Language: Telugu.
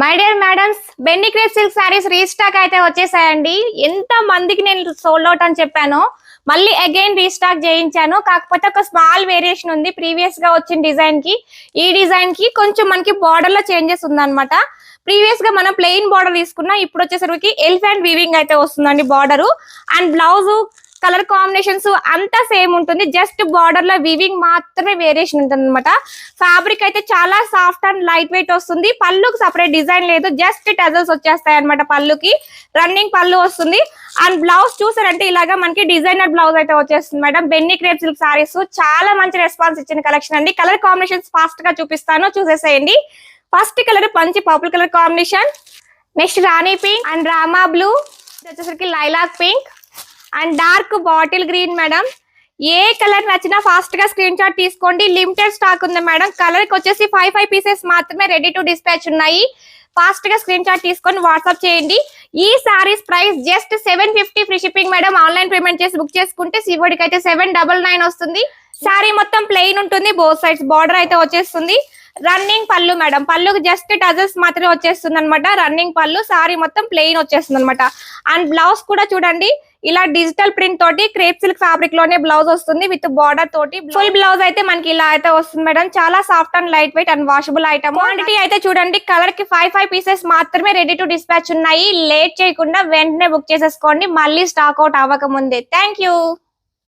My dear madams, Binny crepe silk saris restock అయితే వచ్చేసాయండి. ఎంత మందికి నేను సోల్డ్ అవుట్ అని చెప్పానో మళ్ళీ అగైన్ రీస్టాక్ చేయించాను. కాకపోతే ఒక స్మాల్ వేరియేషన్ ఉంది ప్రీవియస్ గా వచ్చిన డిజైన్ కి ఈ డిజైన్ కి కొంచెం మనకి బార్డర్ లో చేంజెస్ ఉందన్నమాట. ప్రీవియస్ గా మనం ప్లెయిన్ బార్డర్ తీసుకున్నా, ఇప్పుడు వచ్చేసరికి ఎలిఫెంట్ వీవింగ్ అయితే వస్తుందండి border. And blouse colour combinations అంతా సేమ్ ఉంటుంది, జస్ట్ బార్డర్ లో వీవింగ్ మాత్రమే వేరియేషన్ ఉంటుంది అనమాట. ఫ్యాబ్రిక్ అయితే చాలా సాఫ్ట్ అండ్ లైట్ వెయిట్ వస్తుంది. పళ్ళుకి సపరేట్ డిజైన్ లేదు, జస్ట్ టజల్స్ వచ్చేస్తాయి అనమాట. పళ్ళుకి రన్నింగ్ పళ్ళు వస్తుంది. అండ్ బ్లౌజ్ చూసారంటే ఇలాగా మనకి డిజైనర్ బ్లౌజ్ అయితే వచ్చేస్తుంది madam. Binny crepe silk saris చాలా మంచి రెస్పాన్స్ ఇచ్చిన కలెక్షన్ అండి. కలర్ కాంబినేషన్స్ ఫాస్ట్ గా చూపిస్తాను, చూసేసేయండి. ఫస్ట్ కలర్ మంచి purple colour combination, next rani pink and rama blue, వచ్చేసరికి lilac pink and dark bottle green. Madam ఏ కలర్ నచ్చినా ఫాస్ట్ గా స్క్రీన్ షాట్ తీసుకోండి. లిమిటెడ్ స్టాక్ ఉంది మేడం. కలర్ కి వచ్చేసి 5 పీసెస్ మాత్రమే రెడీ టు డిస్పాచ్ ఉన్నాయి. ఫాస్ట్ గా స్క్రీన్ షాట్ తీసుకొని వాట్సాప్ చేయండి. ఈ sarees price just 750 free shipping madam. Online payment చేసి బుక్ చేసుకుంటే సివోడికి అయితే 799 వస్తుంది. సారీ మొత్తం ప్లెయిన్ ఉంటుంది, బోత్ సైడ్స్ బార్డర్ అయితే వచ్చేస్తుంది. రన్నింగ్ పళ్ళు మేడం, పళ్ళుకి జస్ట్ టజల్స్ మాత్రమే వచ్చేస్తుంది అనమాట. రన్నింగ్ పళ్ళు, సారీ మొత్తం ప్లెయిన్ వచ్చేస్తుంది అనమాట. అండ్ బ్లౌజ్ కూడా చూడండి, ఇలా డిజిటల్ ప్రింట్ తోటి క్రేప్ సిల్క్ ఫ్యాబ్రిక్ లోనే బ్లౌజ్ వస్తుంది విత్ బార్డర్ తోటి. ఫుల్ బ్లౌజ్ అయితే మనకి ఇలా అయితే వస్తుంది మేడం. చాలా soft and light weight and washable item. Quantity అయితే చూడండి, కలర్ కి 5 పీసెస్ మాత్రమే రెడీ టు డిస్పాచ్ ఉన్నాయి. లేట్ చేయకుండా వెంటనే బుక్ చేసేసుకోండి, మళ్ళీ స్టాక్ అవుట్ అవ్వక ముందే. Thank you.